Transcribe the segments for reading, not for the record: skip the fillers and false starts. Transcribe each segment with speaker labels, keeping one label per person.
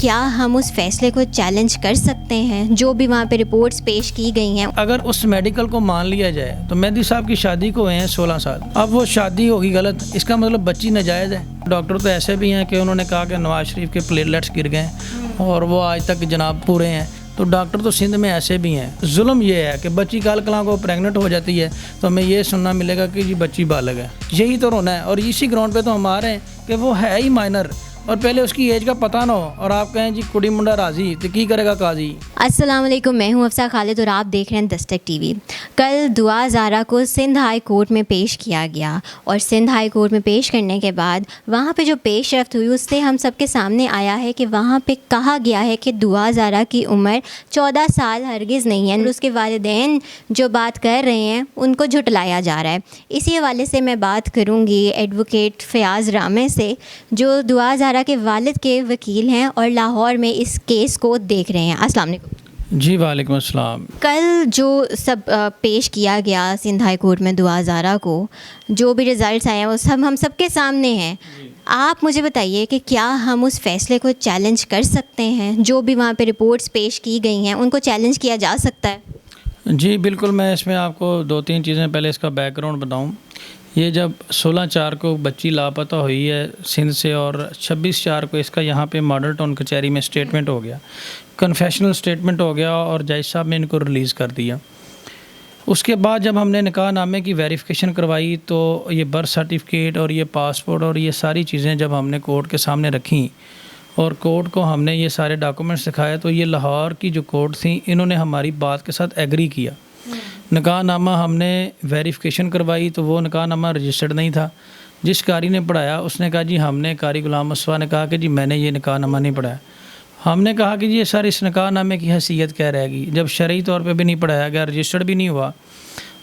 Speaker 1: क्या हम उस फैसले को चैलेंज कर सकते हैं जो भी वहाँ पे रिपोर्ट्स पेश की गई हैं?
Speaker 2: अगर उस मेडिकल को मान लिया जाए तो मेहदी साहब की शादी को हुए हैं 16 साल, अब वो शादी होगी गलत, इसका मतलब बच्ची नाजायज़ है। डॉक्टर तो ऐसे भी हैं कि उन्होंने कहा कि नवाज शरीफ के प्लेटलेट्स गिर गए और वो आज तक जनाब पूरे हैं। तो डॉक्टर तो सिंध में ऐसे भी हैं। जुल्म ये है कि बच्ची काल कला को प्रेग्नेंट हो जाती है तो हमें ये सुनना मिलेगा कि जी बच्ची बालग है। यही तो रोना है। और इसी ग्राउंड पे तो हम आ रहे हैं कि वो है ही माइनर और पहले उसकी एज का पता ना हो और आप कहें जी कुड़ी मुंडा राजी तो की करेगा काजी।
Speaker 1: अस्सलाम वालेकुम, मैं हूं अफसा खालिद और आप देख रहे हैं दस्तक टीवी। कल दुआ ज़ारा को सिंध हाई कोर्ट में पेश किया गया और सिंध हाई कोर्ट में पेश करने के बाद वहां पे जो पेशरफ्त हुई उससे हम सबके सामने आया है कि वहां पे कहा गया है कि दुआ ज़ारा की उम्र 14 साल हरगिज़ नहीं है। उसके वालिदैन जो बात कर रहे हैं उनको झुटलाया जा रहा है। इसी हवाले से मैं बात करूँगी एडवोकेट फ़याज़ रामे से, जो दुआ ज़ारा के वालिद के वकील हैं और लाहौर में इस केस को देख रहे हैं। अस्सलाम वालेकुम।
Speaker 2: जी वालेकुम अस्सलाम।
Speaker 1: कल जो सब पेश किया गया सिंध हाई कोर्ट में दुआ ज़ारा को, जो भी रिज़ल्ट्स आए हैं वो सब हम सबके सामने हैं। आप मुझे बताइए कि क्या हम उस फैसले को चैलेंज कर सकते हैं? जो भी वहाँ पे रिपोर्ट्स पेश की गई हैं उनको चैलेंज किया जा सकता है?
Speaker 2: जी बिल्कुल, मैं इसमें आपको 2-3 चीज़ें पहले इसका बैकग्राउंड बताऊं। ये जब 16/4 को बच्ची लापता हुई है सिंध से और 26/4 को इसका यहाँ पे मॉडल टाउन कचहरी में स्टेटमेंट हो गया, कन्फेशनल स्टेटमेंट हो गया और जज साहब ने इनको रिलीज़ कर दिया। उसके बाद जब हमने निकाहनामे की वेरिफिकेशन करवाई तो ये बर्थ सर्टिफिकेट और ये पासपोर्ट और ये सारी चीज़ें जब हमने कोर्ट के सामने रखी और कोर्ट को हमने ये सारे डॉक्यूमेंट्स दिखाए तो ये लाहौर की जो कोर्ट थी इन्होंने हमारी बात के साथ एग्री किया। निकाहनामा हमने वेरिफिकेशन करवाई तो वो निकाहनामा रजिस्टर्ड नहीं था। जिस कारी ने पढ़ाया उसने कहा जी हमने, कारी गुलाम मुस्तफ़ा ने कहा कि जी मैंने ये निकाहनामा नहीं पढ़ाया। हमने कहा कि जी ये सर इस निकाहनामे की हैसियत क्या रहेगी जब शरई तौर पे भी नहीं पढ़ाया गया, रजिस्टर्ड भी नहीं हुआ।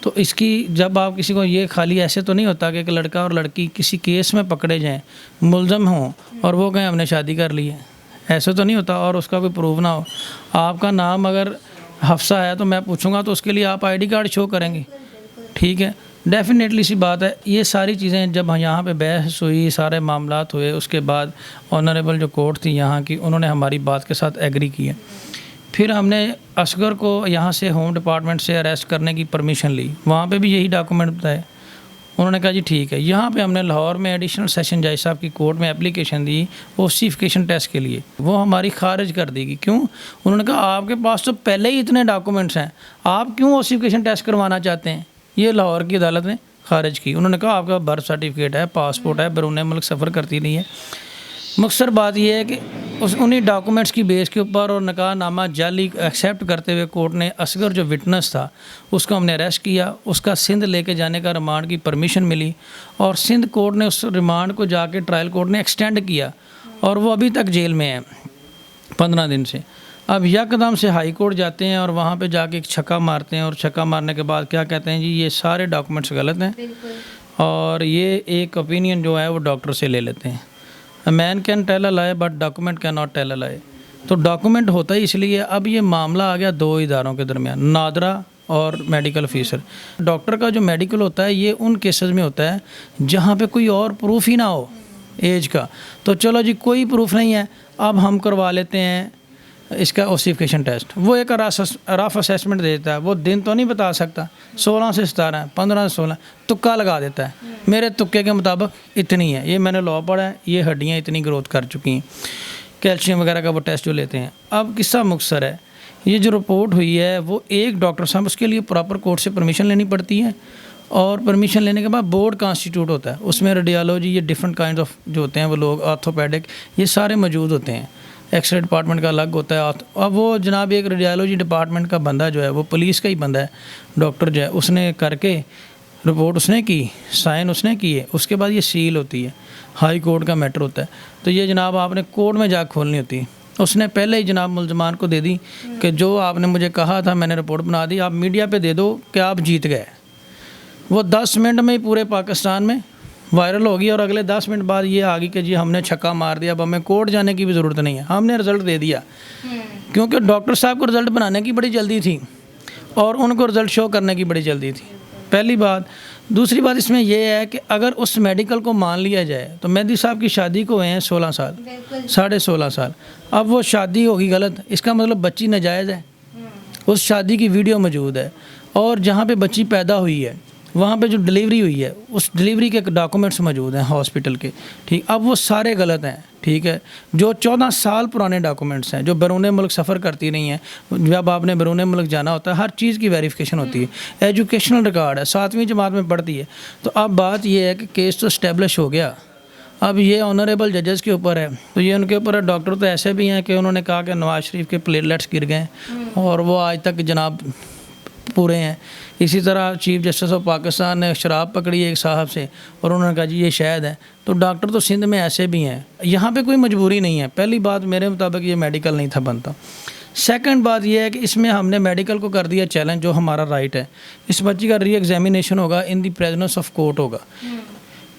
Speaker 2: तो इसकी जब आप किसी को ये खाली ऐसे तो नहीं होता कि एक लड़का और लड़की किसी केस में पकड़े जाएँ, मुलज़म हों और वो कहें हमने शादी कर ली है, ऐसे तो नहीं होता और उसका कोई प्रूफ ना हो। आपका नाम अगर हफ्सा है तो मैं पूछूंगा तो उसके लिए आप आईडी कार्ड शो करेंगे, ठीक है, डेफिनेटली सी बात है। ये सारी चीज़ें जब यहाँ पे बहस हुई, सारे मामलात हुए, उसके बाद ऑनरेबल जो कोर्ट थी यहाँ की उन्होंने हमारी बात के साथ एग्री किया। फिर हमने असगर को यहाँ से होम डिपार्टमेंट से अरेस्ट करने की परमिशन ली, वहाँ पे भी यही डॉक्यूमेंट बताए। उन्होंने कहा जी ठीक है। यहाँ पे हमने लाहौर में एडिशनल सेशन जज साहब की कोर्ट में एप्लीकेशन दी ओसिफिकेशन टेस्ट के लिए, वो हमारी खारिज कर दी। क्यों? उन्होंने कहा आपके पास तो पहले ही इतने डॉक्यूमेंट्स हैं, आप क्यों ओसिफिकेशन टेस्ट करवाना चाहते हैं? ये लाहौर की अदालत ने खारिज की। उन्होंने कहा आपका बर्थ सर्टिफिकेट है, पासपोर्ट है, बैरून मुल्क सफ़र करती नहीं है। मकसद बात यह है कि उन्हीं डॉक्यूमेंट्स की बेस के ऊपर और निकाहनामा जाली एक्सेप्ट करते हुए कोर्ट ने असगर जो विटनेस था उसको हमने अरेस्ट किया। उसका सिंध लेके जाने का रिमांड की परमिशन मिली और सिंध कोर्ट ने उस रिमांड को जाके ट्रायल कोर्ट ने एक्सटेंड किया और वो अभी तक जेल में है 15 दिन से। अब यकदम से हाई कोर्ट जाते हैं और वहाँ पे जाके एक छक्का मारते हैं और छक्का मारने के बाद क्या कहते हैं जी ये सारे डॉक्यूमेंट्स गलत हैं और ये एक ओपिनियन जो है वो डॉक्टर से ले लेते हैं। A man can tell a lie but document can not tell a lie. तो डॉक्यूमेंट होता ही इसलिए। अब ये मामला आ गया 2 इदारों के दरमियान, नादरा और मेडिकल ऑफिसर। डॉक्टर का जो मेडिकल होता है ये उन केसेस में होता है जहाँ पे कोई और प्रूफ ही ना हो एज का। तो चलो जी कोई प्रूफ नहीं है, अब हम करवा लेते हैं इसका ओसिफिकेशन टेस्ट। वो एक रफ असेसमेंट देता है, वो दिन तो नहीं बता सकता 16 से 17 है, 15 से 16, तुक्का लगा देता है। मेरे तुक्के के मुताबिक इतनी है, ये मैंने लॉ पढ़ा है, ये हड्डियाँ इतनी ग्रोथ कर चुकी हैं, कैल्शियम वगैरह का वो टेस्ट जो लेते हैं। अब किस्सा मुख्तसर है, ये जो रिपोर्ट हुई है वो एक डॉक्टर साहब, उसके लिए प्रॉपर कोर्ट से परमिशन लेनी पड़ती है और परमिशन लेने के बाद बोर्ड कॉन्स्टिट्यूट होता है, उसमें रेडियोलॉजी, ये डिफरेंट काइंड ऑफ जो होते हैं वो लोग, ऑर्थोपेडिक, ये सारे मौजूद होते हैं। एक्सरे डिपार्टमेंट का अलग होता है। अब वो जनाब एक रेडियोलॉजी डिपार्टमेंट का बंदा जो है वो पुलिस का ही बंदा है, डॉक्टर जो है उसने करके रिपोर्ट उसने की, साइन उसने किए, उसके बाद ये सील होती है, हाई कोर्ट का मैटर होता है। तो ये जनाब आपने कोर्ट में जा खोलनी होती है। उसने पहले ही जनाब मुलजमान को दे दी कि जो आपने मुझे कहा था मैंने रिपोर्ट बना दी, आप मीडिया पे दे दो कि आप जीत गए। वो 10 मिनट में ही पूरे पाकिस्तान में वायरल होगी और अगले 10 मिनट बाद ये आ गई कि जी हमने छक्का मार दिया, अब हमें कोर्ट जाने की भी ज़रूरत नहीं है, हमने रिज़ल्ट दे दिया। क्योंकि डॉक्टर साहब को रिज़ल्ट बनाने की बड़ी जल्दी थी और उनको रिज़ल्ट शो करने की बड़ी जल्दी थी। पहली बात। दूसरी बात इसमें यह है कि अगर उस मेडिकल को मान लिया जाए तो मेहदी साहब की शादी को हुए हैं 16 साल, 16.5 साल। अब वो शादी होगी गलत, इसका मतलब बच्ची नाजायज़ है। उस शादी की वीडियो मौजूद है और जहाँ पे बच्ची पैदा हुई है वहाँ पे जो डिलीवरी हुई है उस डिलीवरी के डॉक्यूमेंट्स मौजूद हैं हॉस्पिटल के, ठीक। अब वो सारे गलत हैं, ठीक है। जो 14 साल पुराने डॉक्यूमेंट्स हैं, जो बैरून मुल्क सफ़र करती नहीं है, जब आपने बैरून मुल्क जाना होता है हर चीज़ की वेरिफिकेशन होती है। एजुकेशनल रिकॉर्ड है, 7वीं जमात में पढ़ती है। तो अब बात ये है कि केस तो इस्टेब्लिश हो गया, अब ये ऑनरेबल जजेस के ऊपर है। तो ये उनके ऊपर है। डॉक्टर तो ऐसे भी हैं कि उन्होंने कहा कि नवाज शरीफ के प्लेटलेट्स गिर गए और वो आज तक जनाब पूरे हैं। इसी तरह चीफ जस्टिस ऑफ पाकिस्तान ने शराब पकड़ी एक साहब से और उन्होंने कहा जी ये शायद है। तो डॉक्टर तो सिंध में ऐसे भी हैं, यहाँ पे कोई मजबूरी नहीं है। पहली बात मेरे मुताबिक ये मेडिकल नहीं था बनता। सेकंड बात ये है कि इसमें हमने मेडिकल को कर दिया चैलेंज, जो हमारा राइट है। इस बच्ची का री एग्जामिनेशन होगा, इन दी प्रेजेंस ऑफ कोर्ट होगा,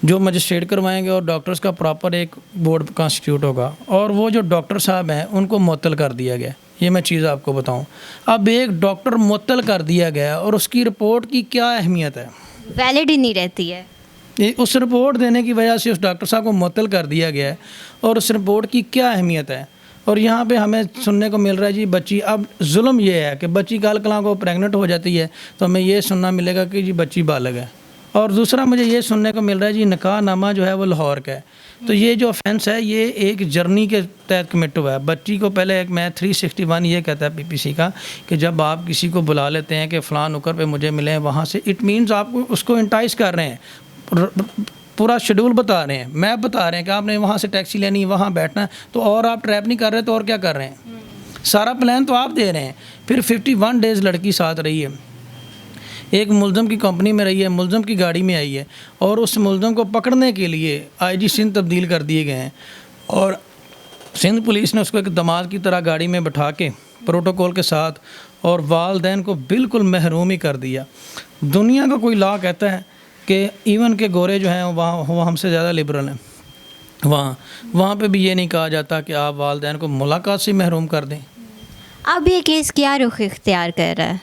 Speaker 2: जो मजिस्ट्रेट करवाएंगे और डॉक्टर्स का प्रॉपर एक बोर्ड कॉन्स्टिट्यूट होगा। और वो जो डॉक्टर साहब हैं उनको मुअत्तल कर दिया गया। ये मैं चीज़ आपको बताऊं, अब एक डॉक्टर मुअत्तल कर दिया गया और उसकी रिपोर्ट की क्या अहमियत है,
Speaker 1: वैलिड ही नहीं रहती है।
Speaker 2: उस रिपोर्ट देने की वजह से उस डॉक्टर साहब को मुअत्तल कर दिया गया है और उस रिपोर्ट की क्या अहमियत है। और यहाँ पे हमें सुनने को मिल रहा है जी बच्ची, अब जुल्म ये है कि बच्ची कल कला को प्रेग्नेंट हो जाती है तो हमें ये सुनना मिलेगा कि जी बच्ची बालिग है। और दूसरा मुझे ये सुनने को मिल रहा है जी निकाह नामा जो है वो लाहौर का है। तो ये जो ऑफेंस है ये एक जर्नी के तहत कमिट हुआ है। बच्ची को पहले एक मैं 361 ये कहता है पीपीसी का कि जब आप किसी को बुला लेते हैं कि फ़लाँ नुकर पे मुझे मिले, वहाँ से इट मीन्स आप उसको इंटाइस कर रहे हैं, पूरा शेड्यूल बता रहे हैं, मैप बता रहे हैं कि आपने वहाँ से टैक्सी लेनी, वहाँ बैठना है। तो और आप ट्रैप नहीं कर रहे तो और क्या कर रहे हैं? सारा प्लान तो आप दे रहे हैं। फिर 51 डेज़ लड़की साथ रही है, एक मुलज़म की कंपनी में रही है, मुलज़म की गाड़ी में आई है और उस मुलज़म को पकड़ने के लिए आईजी सिंध तब्दील कर दिए गए हैं और सिंध पुलिस ने उसको एक दमाद की तरह गाड़ी में बैठा के प्रोटोकॉल के साथ और वालदैन को बिल्कुल महरूम ही कर दिया। दुनिया का कोई लॉ कहता है कि इवन के गोरे जो हैं वहाँ वो हमसे ज़्यादा लिबरल हैं, वहाँ पे भी ये नहीं कहा जाता कि आप वालदैन को मुलाकात से महरूम कर दें।
Speaker 1: अब ये केस क्या रुख इख्तियार कर रहा है?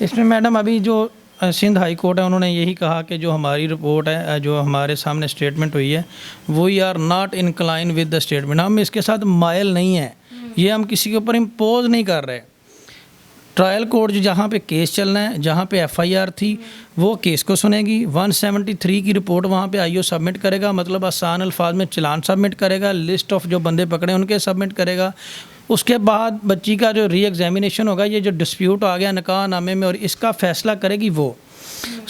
Speaker 2: इसमें मैडम अभी जो सिंध हाई कोर्ट है उन्होंने यही कहा कि जो हमारी रिपोर्ट है, जो हमारे सामने स्टेटमेंट हुई है, we are not incline with the statement. हम इसके साथ मायल नहीं है, ये हम किसी के ऊपर इम्पोज नहीं कर रहे। ट्रायल कोर्ट जहाँ पे केस चलना है, जहाँ पे एफआईआर थी, वो केस को सुनेगी। 173 की रिपोर्ट वहाँ पे आईओ सबमिट करेगा, मतलब आसान अल्फाज में चालान सबमिट करेगा, लिस्ट ऑफ जो बंदे पकड़े उनके सबमिट करेगा। उसके बाद बच्ची का जो री एग्जामिनेशन होगा, ये जो डिस्प्यूट आ गया निकाह नामे में, और इसका फ़ैसला करेगी वो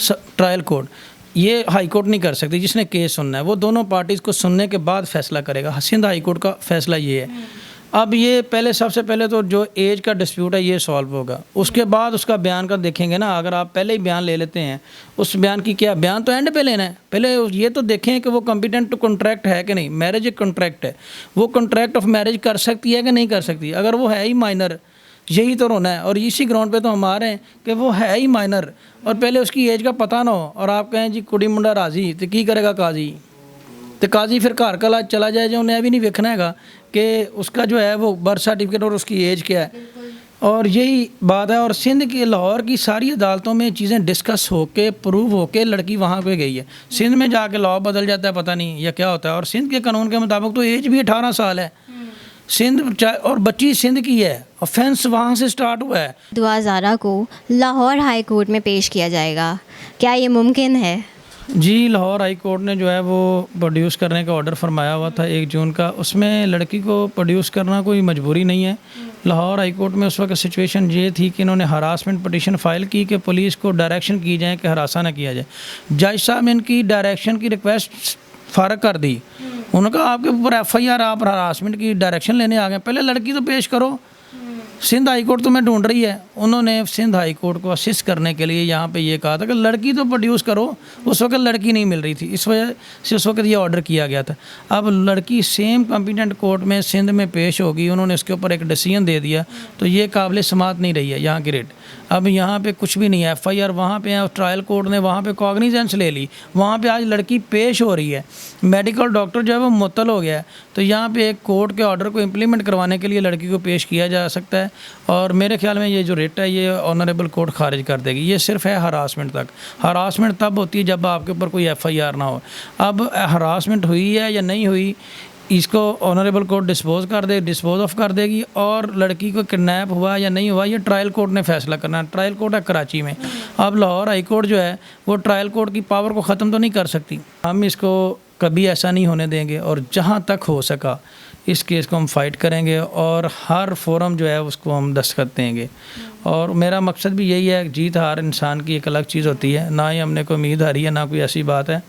Speaker 2: ट्रायल कोर्ट। ये हाई कोर्ट नहीं कर सकती, जिसने केस सुनना है वो दोनों पार्टीज़ को सुनने के बाद फ़ैसला करेगा। सिंध हाई कोर्ट का फ़ैसला ये है। अब ये पहले सबसे पहले तो जो एज का डिस्प्यूट है ये सॉल्व होगा, उसके बाद उसका बयान का देखेंगे ना। अगर आप पहले ही बयान ले लेते हैं, उस बयान की क्या, बयान तो एंड पे लेना है। पहले ये तो देखें कि वो कॉम्पिटेंट टू कॉन्ट्रैक्ट है कि नहीं। मैरिज एक कॉन्ट्रैक्ट है, वो कॉन्ट्रैक्ट ऑफ मैरिज कर सकती है कि नहीं कर सकती। अगर वो है ही माइनर, यही तो रोना है। और इसी ग्राउंड पे तो हम आ रहे हैं कि वो है ही माइनर और पहले उसकी एज का पता ना हो और आप कहें जी कुड़ी मुंडा राजी, तो की करेगा काजी? तो काजी फिर घर कला चला जाए, जो उन्हें अभी नहीं देखना हैगा कि उसका जो है वो बर्थ सर्टिफिकेट और उसकी एज क्या है। और यही बात है। और सिंध के लाहौर की सारी अदालतों में चीज़ें डिस्कस होके प्रूव होके लड़की वहाँ पे गई है। सिंध में जाके लॉ बदल जाता है, पता नहीं या क्या होता है। और सिंध के कानून के मुताबिक तो एज भी 18 साल है सिंध, और बच्ची सिंध की है, ऑफेंस वहाँ से स्टार्ट हुआ है।
Speaker 1: दुआ ज़ारा को लाहौर हाई कोर्ट में पेश किया जाएगा, क्या ये मुमकिन है?
Speaker 2: जी, लाहौर हाई कोर्ट ने जो है वो प्रोड्यूस करने का ऑर्डर फरमाया हुआ था 1 जून का। उसमें लड़की को प्रोड्यूस करना कोई मजबूरी नहीं है। लाहौर हाई कोर्ट में उस वक्त सिचुएशन ये थी कि इन्होंने हरासमेंट पटिशन फ़ाइल की कि पुलिस को डायरेक्शन की जाए कि हरासा ना किया जाए। जज साहब ने इनकी डायरेक्शन की रिक्वेस्ट फ़ारग कर दी। उन्होंने कहा आपके ऊपर एफआईआर, आप हरासमेंट की डायरेक्शन लेने आ गए, पहले लड़की तो पेश करो। सिंध हाई कोर्ट तुम्हें ढूंढ रही है। उन्होंने सिंध हाई कोर्ट को असिस्ट करने के लिए यहाँ पे ये कहा था कि लड़की तो प्रोड्यूस करो। उस वक्त लड़की नहीं मिल रही थी, इस वजह से उस वक्त ये ऑर्डर किया गया था। अब लड़की सेम कॉम्पिटेंट कोर्ट में सिंध में पेश होगी, उन्होंने इसके ऊपर एक डिसीजन दे दिया, तो ये काबिल समात नहीं रही है यहाँ की रेट। अब यहाँ पे कुछ भी नहीं है, एफआईआर वहाँ पे है, ट्रायल कोर्ट ने वहाँ पे कॉग्निजेंस ले ली, वहाँ पे आज लड़की पेश हो रही है। मेडिकल डॉक्टर जो है वो मुअत्तल हो गया है। तो यहाँ पे एक कोर्ट के ऑर्डर को इम्प्लीमेंट करवाने के लिए लड़की को पेश किया जा सकता है। और मेरे ख्याल में ये जो रिट है ये ऑनरेबल कोर्ट खारिज कर देगी। ये सिर्फ है हरासमेंट तक। हरासमेंट तब होती है जब आपके ऊपर कोई FIR ना हो। अब हरासमेंट हुई है या नहीं हुई, इसको ऑनरेबल कोर्ट डिस्पोज ऑफ कर देगी। और लड़की को किडनैप हुआ या नहीं हुआ, ये ट्रायल कोर्ट ने फैसला करना है। ट्रायल कोर्ट है कराची में। अब लाहौर हाई कोर्ट जो है वो ट्रायल कोर्ट की पावर को ख़त्म तो नहीं कर सकती। हम इसको कभी ऐसा नहीं होने देंगे और जहाँ तक हो सका इस केस को हम फाइट करेंगे और हर फोरम जो है उसको हम दस्तखत देंगे। और मेरा मकसद भी यही है, जीत हार इंसान की एक अलग चीज़ होती है, ना ही हमने कोई उम्मीद हारी है, ना कोई ऐसी बात है।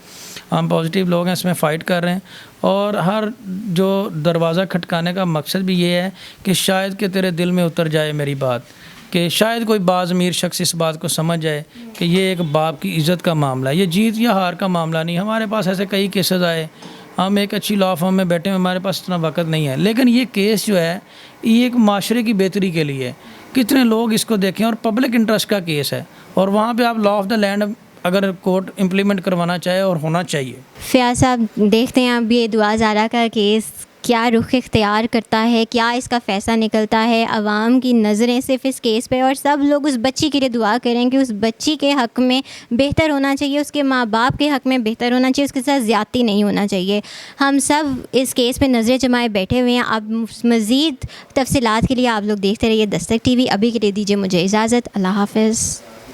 Speaker 2: हम पॉजिटिव लोग हैं, इसमें फ़ाइट कर रहे हैं। और हर जो दरवाज़ा खटकाने का मकसद भी ये है कि शायद कि तेरे दिल में उतर जाए मेरी बात, कि शायद कोई बाज़ अमीर शख्स इस बात को समझ जाए कि ये एक बाप की इज़्ज़त का मामला है, ये जीत या हार का मामला नहीं। हमारे पास ऐसे कई केसेस आए, हम एक अच्छी लॉ फर्म में बैठे हैं, हमारे पास इतना वक्त नहीं है, लेकिन ये केस जो है ये एक माशरे की बेहतरी के लिए है। कितने लोग इसको देखें और पब्लिक इंटरेस्ट का केस है और वहाँ पे आप लॉ ऑफ द लैंड अगर कोर्ट इम्प्लीमेंट करवाना चाहे और होना चाहिए।
Speaker 1: फ़याज़ साहब, देखते हैं अब ये दुआ ज़ारा का केस क्या रुख इख्तियार करता है, क्या इसका फ़ैसला निकलता है। अवाम की नज़रें सिर्फ इस केस पे और सब लोग उस बच्ची के लिए दुआ करें कि उस बच्ची के हक़ में बेहतर होना चाहिए, उसके माँ बाप के हक़ में बेहतर होना चाहिए, उसके साथ ज़्यादती नहीं होना चाहिए। हम सब इस केस पे नज़रें जमाए बैठे हुए हैं। अब मज़ीद तफसीलात के लिए आप लोग देखते रहिए दस्तक TV। अभी के लिए दीजिए मुझे इजाज़त। अल्लाह हाफ़िज़।